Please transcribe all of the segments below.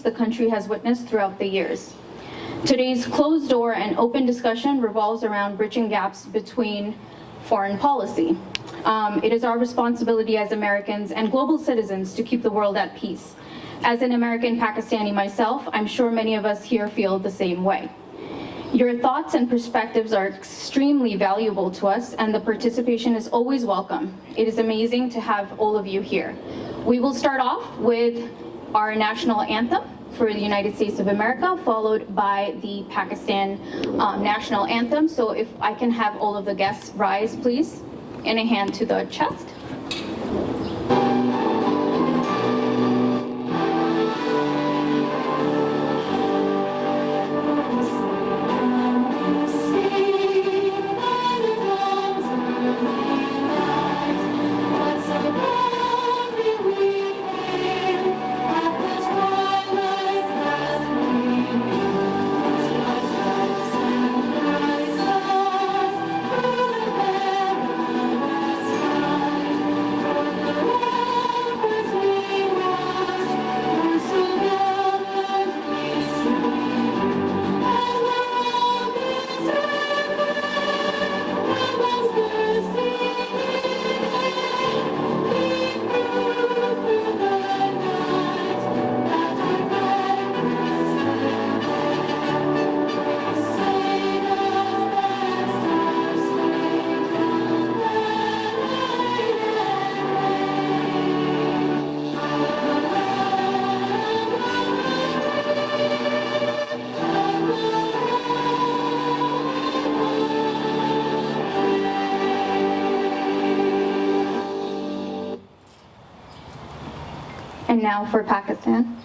the country has witnessed throughout the years. Today's closed door and open discussion revolves around bridging gaps between foreign policy. It is our responsibility as Americans and global citizens to keep the world at peace. As an American Pakistani myself, I'm sure many of us here feel the same way. Your thoughts and perspectives are extremely valuable to us, and the participation is always welcome. It is amazing to have all of you here. We will start off with our national anthem for the United States of America, followed by the Pakistan national anthem. So if I can have all of the guests rise, please, and a hand to the chest. And now for Pakistan.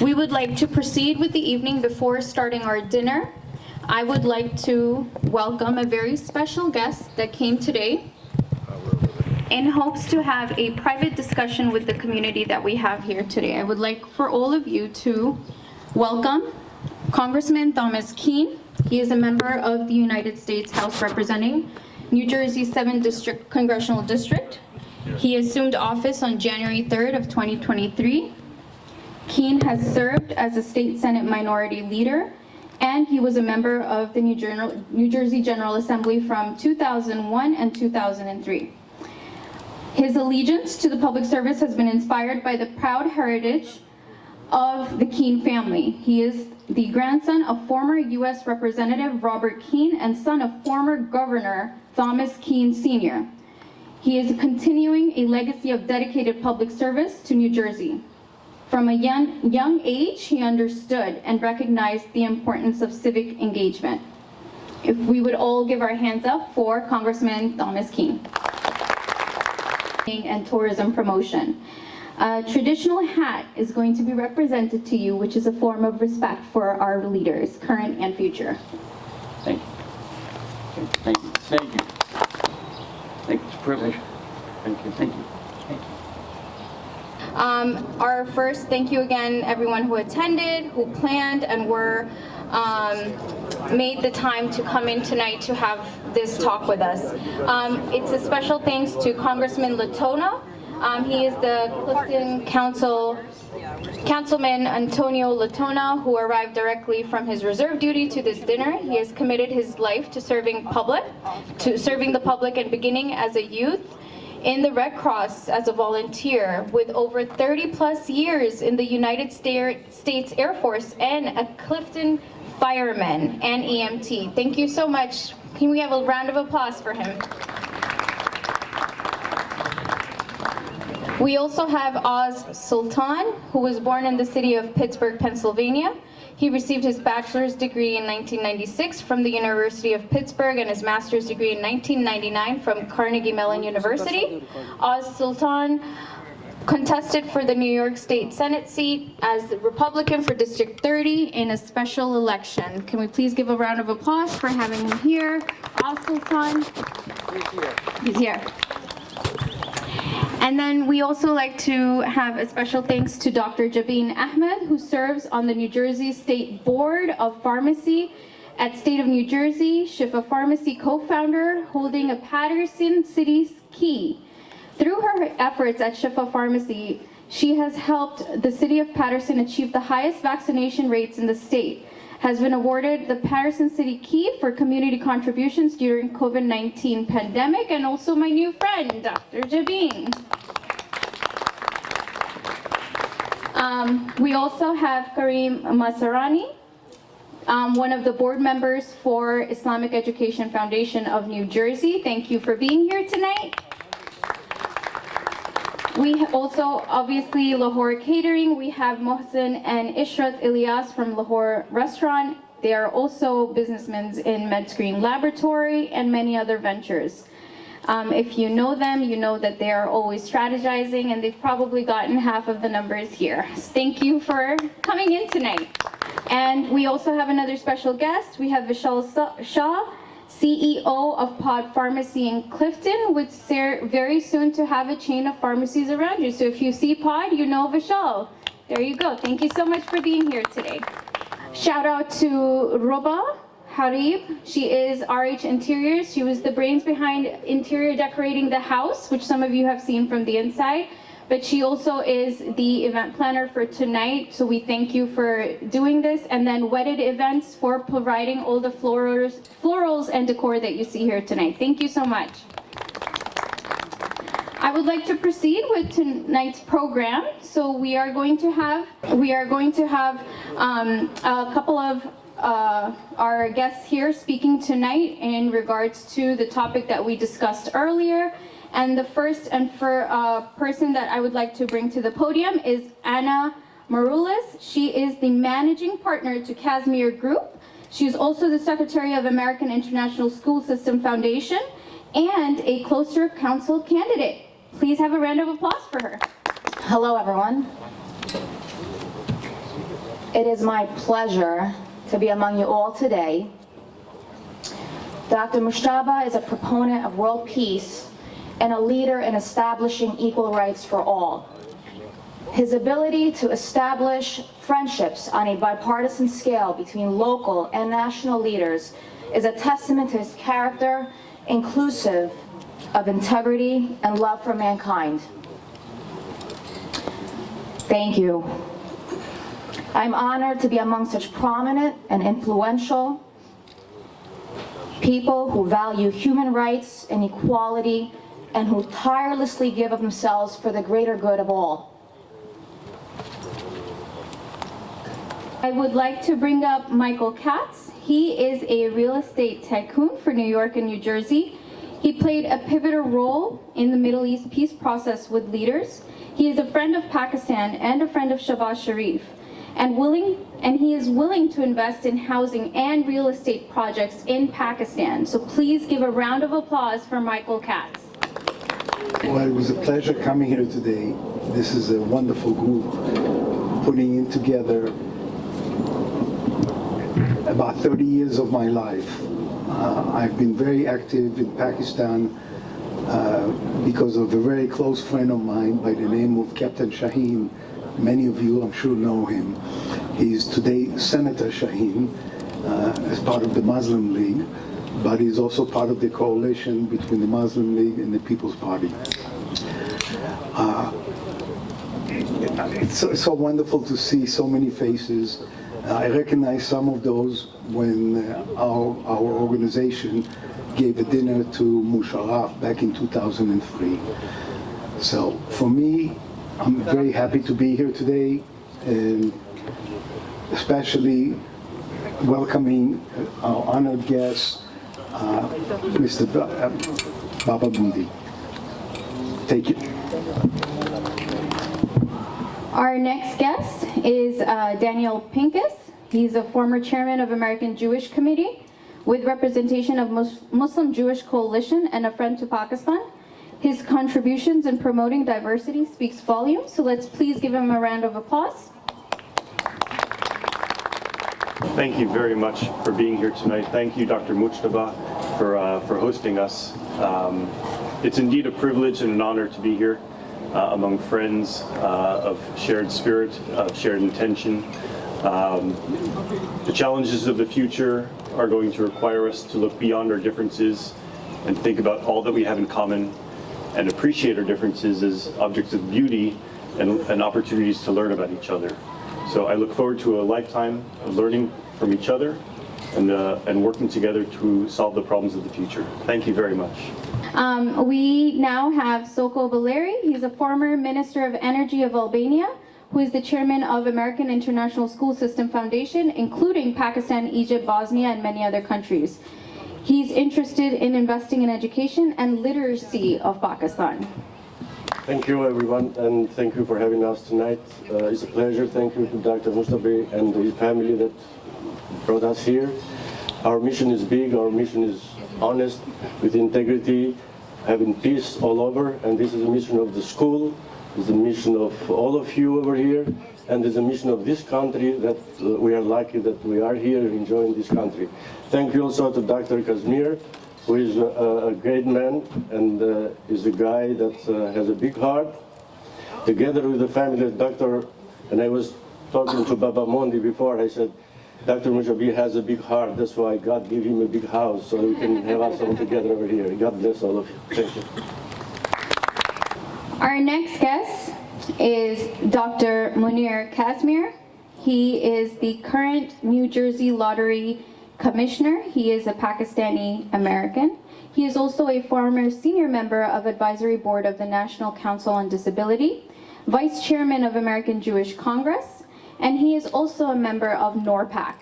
We would like to proceed with the evening. Before starting our dinner, I would like to welcome a very special guest that came today in hopes to have a private discussion with the community that we have here today. I would like for all of you to welcome Congressman Thomas Kean. He is a member of the United States House representing New Jersey's 7th District Congressional District. He assumed office on January 3rd of 2023. Kean has served as a state Senate minority leader, and he was a member of the New Jersey General Assembly from 2001 and 2003. His allegiance to the public service has been inspired by the proud heritage of the Kean family. He is the grandson of former U.S. Representative Robert Kean and son of former Governor Thomas Kean Sr. He is continuing a legacy of dedicated public service to New Jersey. From a young age, he understood and recognized the importance of civic engagement. If we would all give our hands up for Congressman Thomas Kean. And tourism promotion. A traditional hat is going to be represented to you, which is a form of respect for our leaders, current and future. Thank you. Thank you. Thank you. Thank you. It's a privilege. Thank you. Thank you. Thank you. Our first, thank you again, everyone who attended, who planned, and made the time to come in tonight to have this talk with us. It's a special thanks to Congressman Latona. He is the Clifton Council Councilman Antonio Latona, who arrived directly from his reserve duty to this dinner. He has committed his life to serving the public and beginning as a youth in the Red Cross as a volunteer with over 30 plus years in the United States Air Force and a Clifton fireman and EMT. Thank you so much. Can we have a round of applause for him? We also have Oz Sultan, who was born in the city of Pittsburgh, Pennsylvania. He received his bachelor's degree in 1996 from the University of Pittsburgh and his master's degree in 1999 from Carnegie Mellon University. Oz Sultan contested for the New York State Senate seat as the Republican for District 30 in a special election. Can we please give a round of applause for having him here? Oz Sultan. He's here. And then we also like to have a special thanks to Dr. Jabin Ahmed, who serves on the New Jersey State Board of Pharmacy at State of New Jersey, Shifa Pharmacy co-founder, holding a Patterson City's key. Through her efforts at Shifa Pharmacy, she has helped the city of Patterson achieve the highest vaccination rates in the state, has been awarded the Patterson City Key for community contributions during COVID-19 pandemic, and also my new friend, Dr. Jabin. We also have Kareem Masarani, one of the board members for Islamic Education Foundation of New Jersey. Thank you for being here tonight. We also, obviously, Lahore Catering. We have Mohsen and Ishrat Ilyas from Lahore Restaurant. They are also businessmen in MedScreen Laboratory and many other ventures. If you know them, you know that they are always strategizing, and they've probably gotten half of the numbers here. Thank you for coming in tonight. And we also have another special guest. We have Vishal Shah, CEO of Pod Pharmacy in Clifton, with very soon to have a chain of pharmacies around you. So if you see Pod, you know Vishal. There you go. Thank you so much for being here today. Shout out to Roba Harib. She is RH Interiors. She was the brains behind interior decorating the house, which some of you have seen from the inside. But she also is the event planner for tonight, so we thank you for doing this. And then Wedded Events for providing all the florals and decor that you see here tonight. Thank you so much. I would like to proceed with tonight's program. So we are going to have a couple of our guests here speaking tonight in regards to the topic that we discussed earlier. And the first person that I would like to bring to the podium is Anna Maroulis. She is the managing partner to Casimir Group. She is also the secretary of American International School System Foundation and a Closer Council candidate. Please have a round of applause for her. Hello, everyone. It is my pleasure to be among you all today. Dr. Mushtaba is a proponent of world peace and a leader in establishing equal rights for all. His ability to establish friendships on a bipartisan scale between local and national leaders is a testament to his character, inclusive of integrity and love for mankind. Thank you. I'm honored to be among such prominent and influential people who value human rights and equality and who tirelessly give of themselves for the greater good of all. I would like to bring up Michael Katz. He is a real estate tycoon for New York and New Jersey. He played a pivotal role in the Middle East peace process with leaders. He is a friend of Pakistan and a friend of Shahbaz Sharif, and he is willing to invest in housing and real estate projects in Pakistan. So please give a round of applause for Michael Katz. Well, it was a pleasure coming here today. This is a wonderful group putting in together about 30 years of my life. I've been very active in Pakistan because of a very close friend of mine by the name of Captain Shaheen. Many of you, I'm sure, know him. He's today Senator Shaheen as part of the Muslim League, but he's also part of the coalition between the Muslim League and the People's Party. It's so wonderful to see so many faces. I recognize some of those when our organization gave a dinner to Musharraf back in 2003. So for me, I'm very happy to be here today, and especially welcoming our honored guest, Mr. Baba Mundi. Thank you. Our next guest is Daniel Pincus. He's a former chairman of American Jewish Committee with representation of Muslim Jewish Coalition and a friend to Pakistan. His contributions in promoting diversity speaks volumes, so let's please give him a round of applause. Thank you very much for being here tonight. Thank you, Dr. Mujtaba, for hosting us. It's indeed a privilege and an honor to be here among friends of shared spirit, of shared intention. The challenges of the future are going to require us to look beyond our differences and think about all that we have in common and appreciate our differences as objects of beauty and opportunities to learn about each other. So I look forward to a lifetime of learning from each other and working together to solve the problems of the future. Thank you very much. We now have Soko Valeri. He's a former Minister of Energy of Albania, who is the chairman of American International School System Foundation, including Pakistan, Egypt, Bosnia, and many other countries. He's interested in investing in education and literacy of Pakistan. Thank you, everyone, and thank you for having us tonight. It's a pleasure. Thank you to Dr. Mustabi and his family that brought us here. Our mission is big. Our mission is honest, with integrity, having peace all over, and this is a mission of the school. It's a mission of all of you over here, and it's a mission of this country that we are lucky that we are here enjoying this country. Thank you also to Dr. Kazmir, who is a great man and is a guy that has a big heart. Together with the family of Dr. and I was talking to Baba Mondi before, I said, Dr. Mushabi has a big heart, that's why God gave him a big house, so we can have us all together over here. God bless all of you. Thank you. Our next guest is Dr. Munir Kazmir. He is the current New Jersey Lottery Commissioner. He is a Pakistani American. He is also a former senior member of Advisory Board of the National Council on Disability, Vice Chairman of American Jewish Congress, and he is also a member of NORPAC.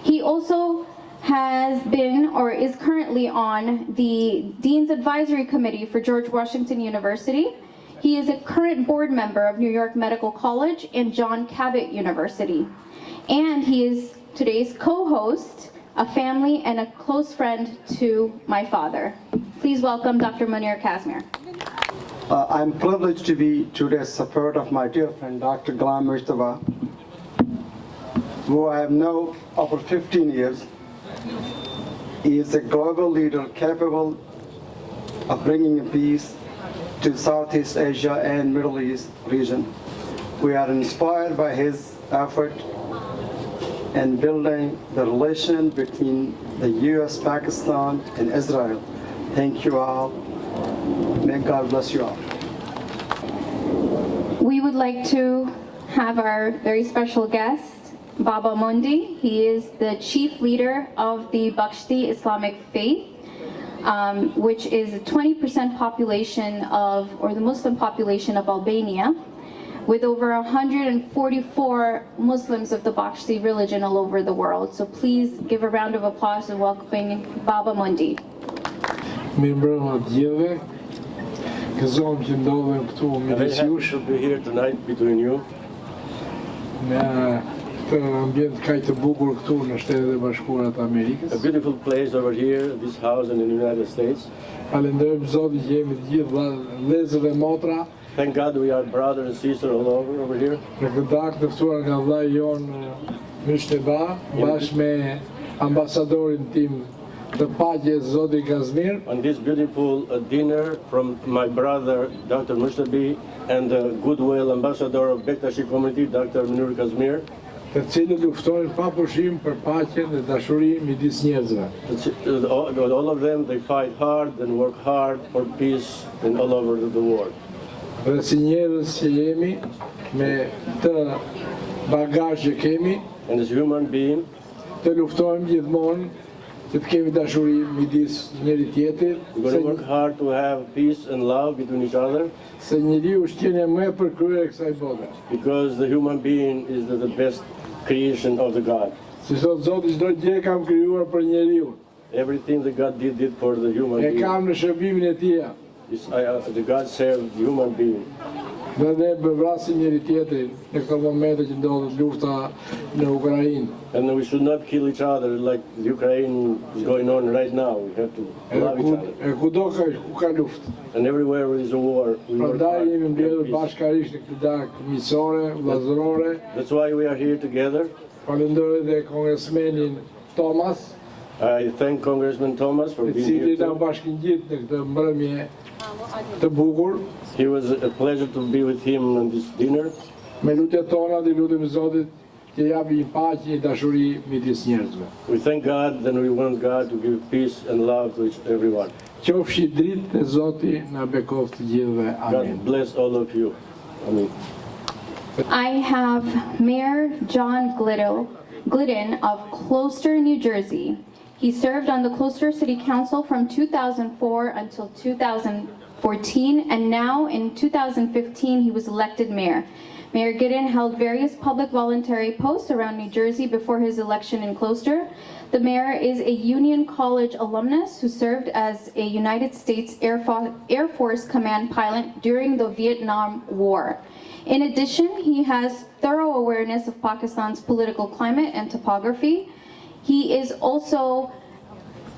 He also has been or is currently on the Dean's Advisory Committee for George Washington University. He is a current board member of New York Medical College and John Cabot University. And he is today's co-host, a family and a close friend to my father. Please welcome Dr. Munir Kazmir. I'm privileged to be today's support of my dear friend Dr. Ghulam Mujtaba, who I have known over 15 years. He is a global leader capable of bringing peace to Southeast Asia and Middle East region. We are inspired by his effort in building the relation between the US, Pakistan, and Israel. Thank you all. May God bless you all. We would like to have our very special guest, Baba Mundi. He is the chief leader of the Bakshti Islamic faith, which is a 20% population of, or the Muslim population of Albania, with over 144 Muslims of the Bakshti religion all over the world. So please give a round of applause and welcoming Baba Mundi. Mirëmbrëma të gjithëve. Gëzojmë që ndodhem këtu midis jush To be here tonight between you. në këtë ambient kaq të bukur këtu në Shtetet e Bashkuara të A Amerikës. beautiful place over here, this house in the United States. Falenderojmë Zotin që jemi të gjithë vëllezër dhe motra. Thank God we are brothers and sisters all over here. Në këtë dakë të ftuar nga vllai jon Myshteba, bashkë me ambasadorin tim të paqes Zoti Kazmir. On this beautiful dinner from my brother Dr. Mustabi and the goodwill ambassador of Bektashi community Dr. Munir Kazmir. Të cilët luftojnë pa pushim për paqen dhe dashurinë midis njerëzve. All of them, they fight hard and work hard for peace and all over the world. dhe si njerëz që jemi, me të bagazh që kemi, and as human being, të luftojmë gjithmonë që të kemi dashuri midis njëri tjetrit, we're going to work hard to have peace and love between each other, se njeriu është qenia më e përkryer e kësaj bote. because the human being is the best creation of the God. Si thot Zoti, çdo gjë kam krijuar për njeriu. Everything that God did for the human E being. kam në shërbimin e tij. The God served the human being. Dhe ne bevrasim njëri tjetrin në këto momente që ndodhet lufta në Ukrainë. And we should not kill each other like the Ukraine is going on right now. We have to love each other. E kudo ku ka luftë. And everywhere there is a war, we work Prandaj hard. jemi to mbledhur have peace. bashkërisht në këtë darkë miqësore, vllazërore. That's why we are here together. Falenderoj dhe kongresmenin Thomas, I thank Congressman Thomas for i being cili here. na too. bashkëngjit në këtë mbrëmje të bukur. It was a pleasure to be with him on this dinner. Me lutjet tona dhe lutem Zotit që japi një paqe, një dashuri midis njerëzve. We thank God and we want God to give peace and love to everyone. Qofshi dritë e Zoti na bekoft të gjithëve. Amen. God bless all of you. Amen. I have Mayor John Glidden of Closter, New Jersey. He served on the Closter City Council from 2004 until 2014, and now in 2015 he was elected mayor. Mayor Glidden held various public voluntary posts around New Jersey before his election in Closter. The mayor is a Union College alumnus who served as a United States Air Force Command pilot during the Vietnam War. In addition, he has thorough awareness of Pakistan's political climate and topography. He is also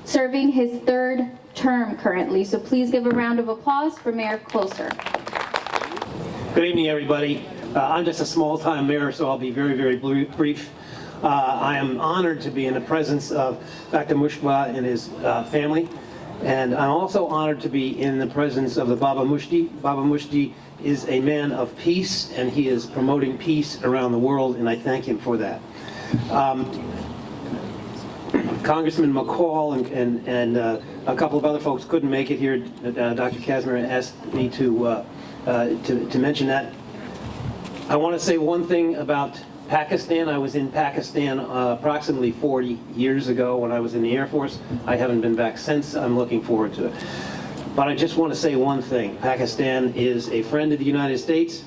serving his third term currently, so please give a round of applause for Mayor Closter. Good evening, everybody. I'm just a small-time mayor, so I'll be very, very brief. I am honored to be in the presence of Dr. Mushba and his family, and I'm also honored to be in the presence of the Baba Mushti. Baba Mushti is a man of peace, and he is promoting peace around the world, and I thank him for that. Congressman McCall and a couple of other folks couldn't make it here. Dr. Kazmir asked me to mention that. I want to say one thing about Pakistan. I was in Pakistan approximately 40 years ago when I was in the Air Force. I haven't been back since. I'm looking forward to it. But I just want to say one thing. Pakistan is a friend of the United States.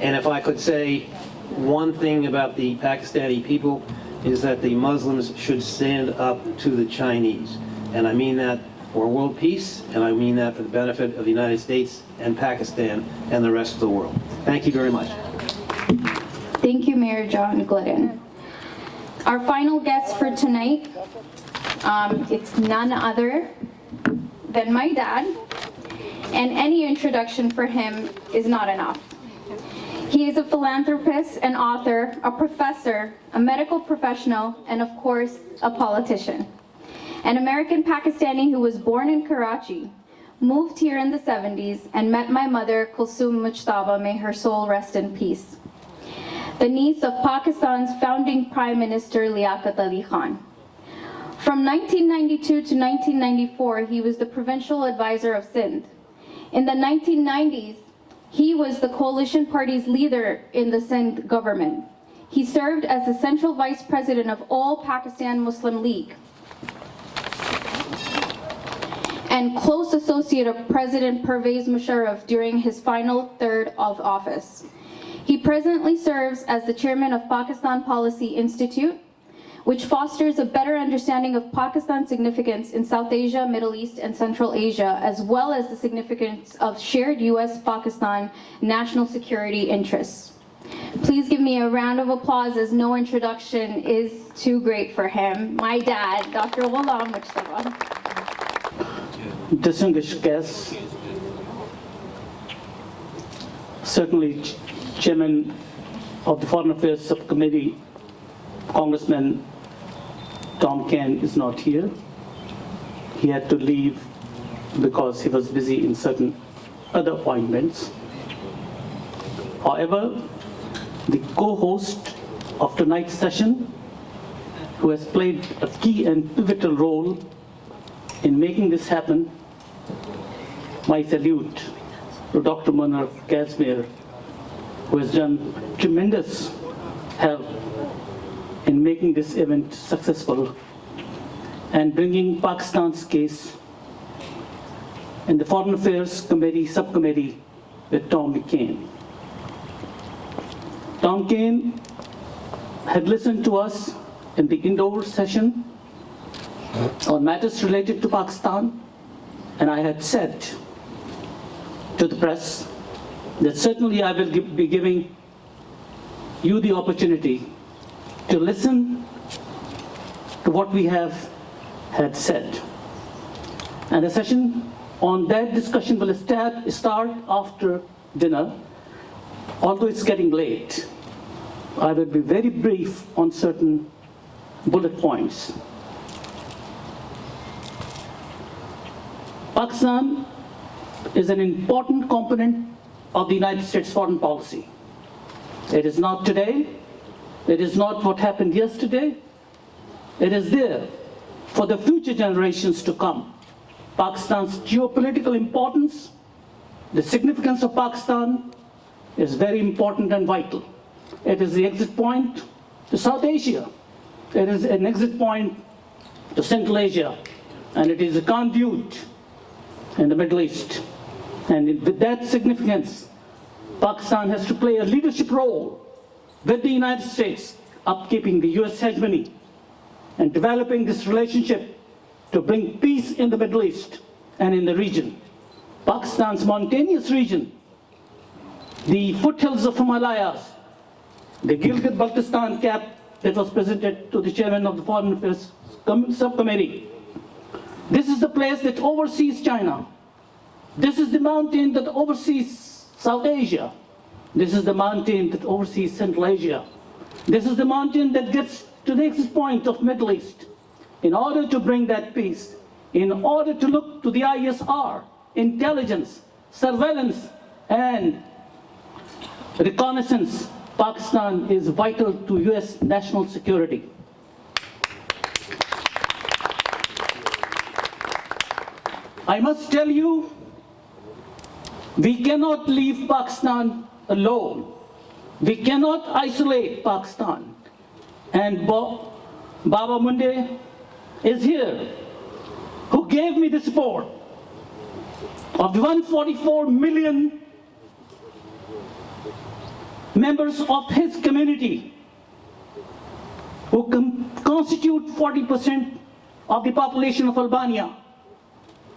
And if I could say one thing about the Pakistani people, is that the Muslims should stand up to the Chinese. And I mean that for world peace, and I mean that for the benefit of the United States and Pakistan and the rest of the world. Thank you very much. Thank you, Mayor John Glidden. Our final guest for tonight, it's none other than my dad, and any introduction for him is not enough. He is a philanthropist, an author, a professor, a medical professional, and of course, a politician. An American Pakistani who was born in Karachi, moved here in the 70s, and met my mother, Kulsum Mujtaba, may her soul rest in peace, the niece of Pakistan's founding Prime Minister Liaquat Ali Khan. From 1992 to 1994, he was the provincial advisor of Sindh. In the 1990s, he was the coalition party's leader in the Sindh government. He served as the central vice president of All Pakistan Muslim League and close associate of President Pervez Musharraf during his final third of office. He presently serves as the chairman of Pakistan Policy Institute, which fosters a better understanding of Pakistan's significance in South Asia, Middle East, and Central Asia, as well as the significance of shared US-Pakistan national security interests. Please give me a round of applause, as no introduction is too great for him. My dad, Dr. Ghulam Mujtaba. Distinguished guests, certainly Chairman of the Foreign Affairs Subcommittee, Congressman Tom Ken is not here. He had to leave because he was busy in certain other appointments. However, the co-host of tonight's session, who has played a key and pivotal role in making this happen, my salute to Dr. Munir Kazmir, who has done tremendous help in making this event successful and bringing Pakistan's case in the Foreign Affairs Committee, subcommittee with Tom McCain. Tom McCain had listened to us in the indoor session on matters related to Pakistan, and I had said to the press that certainly I will be giving you the opportunity to listen to what we had said. And the session on that discussion will start after dinner. Although it's getting late, I will be very brief on certain bullet points. Pakistan is an important component of the United States foreign policy. It is not today. It is not what happened yesterday. It is there for the future generations to come. Pakistan's geopolitical importance, the significance of Pakistan is very important and vital. It is the exit point to South Asia. It is an exit point to Central Asia, and it is a conduit in the Middle East. And with that significance, Pakistan has to play a leadership role with the United States, upkeeping the US hegemony and developing this relationship to bring peace in the Middle East and in the region. Pakistan's mountainous region, the foothills of Himalayas, the Gilgit-Baltistan cap that was presented to the chairman of the Foreign Affairs Subcommittee. This is the place that oversees China. This is the mountain that oversees South Asia. This is the mountain that oversees Central Asia. This is the mountain that gets to the exit point of Middle East. In order to bring that peace, in order to look to the ISR, intelligence, surveillance, and reconnaissance, Pakistan is vital to US national security. I must tell you, we cannot leave Pakistan alone. We cannot isolate Pakistan. And Baba Munde is here, who gave me the support of the 144 million members of his community, who constitute 40% of the population of Albania,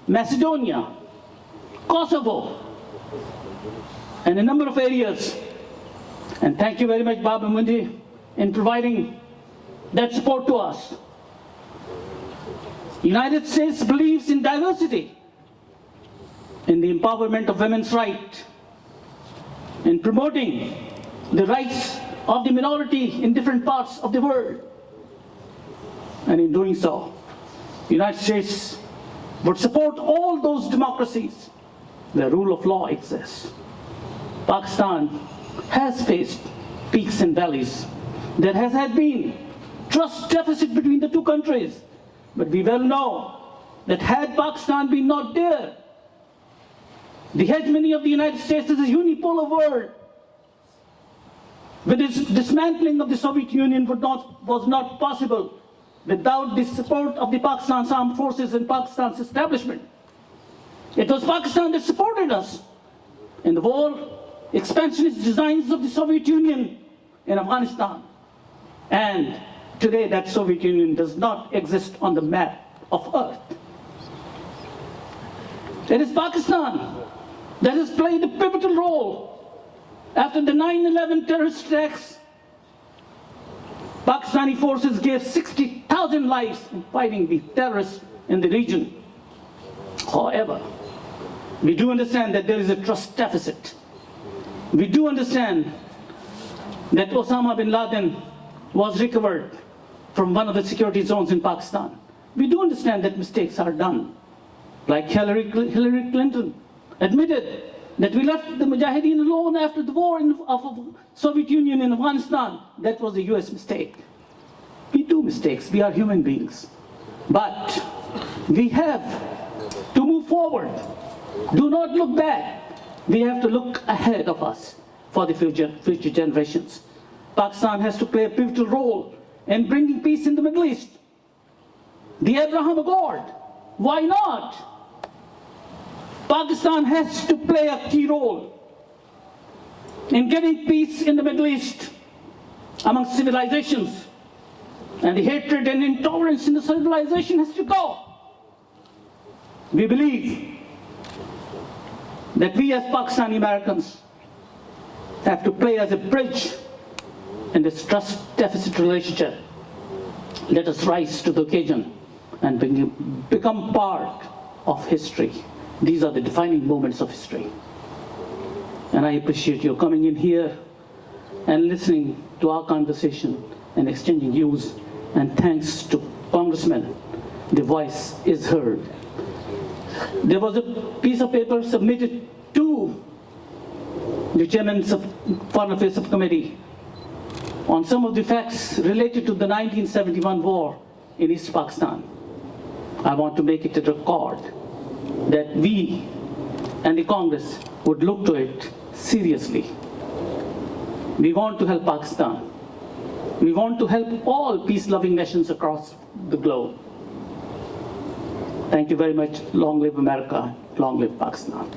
Macedonia, Kosovo, and a number of areas. And thank you very much, Baba Mundi, in providing that support to us. The United States believes in diversity, in the empowerment of women's rights, in promoting the rights of the minority in different parts of the world. And in doing so, the United States would support all those democracies where rule of law exists. Pakistan has faced peaks and valleys. There has been trust deficit between the two countries. But we well know that had Pakistan been not there, the hegemony of the United States is a unipolar world. With its dismantling of the Soviet Union was not possible without the support of the Pakistan's armed forces and Pakistan's establishment. It was Pakistan that supported us in the war expansionist designs of the Soviet Union in Afghanistan. And today that Soviet Union does not exist on the map of Earth. It is Pakistan that has played a pivotal role. After the 9/11 terrorist attacks, Pakistani forces gave 60,000 lives in fighting the terrorists in the region. However, we do understand that there is a trust deficit. We do understand that Osama bin Laden was recovered from one of the security zones in Pakistan. We do understand that mistakes are done. Like Hillary Clinton admitted that we left the Mujahideen alone after the war of the Soviet Union in Afghanistan. That was a US mistake. We do mistakes, we are human beings. But we have to move forward. Do not look back. We have to look ahead of us for the future generations. Pakistan has to play a pivotal role in bringing peace in the Middle East. The Abraham Accord, why not? Pakistan has to play a key role in getting peace in the Middle East among civilizations. And the hatred and intolerance in the civilization has to go. We believe that we as Pakistani Americans have to play as a bridge in this trust deficit relationship. Let us rise to the occasion and become part of history. These are the defining moments of history. And I appreciate your coming in here and listening to our conversation and exchanging views. And thanks to Congressman, the voice is heard. There was a piece of paper submitted to the Chairman of Foreign Affairs Subcommittee on some of the facts related to the 1971 war in East Pakistan. I want to make it a record that we and the Congress would look to it seriously. We want to help Pakistan. We want to help all peace-loving nations across the globe. Thank you very much. Long live America. Long live Pakistan.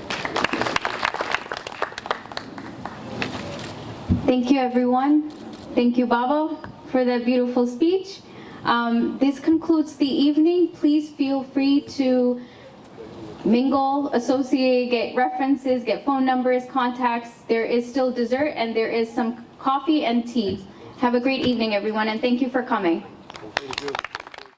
Thank you, everyone. Thank you, Baba, for that beautiful speech. This concludes the evening. Please feel free to mingle, associate, get references, get phone numbers, contacts. There is still dessert and there is some coffee and tea. Have a great evening, everyone, and thank you for coming.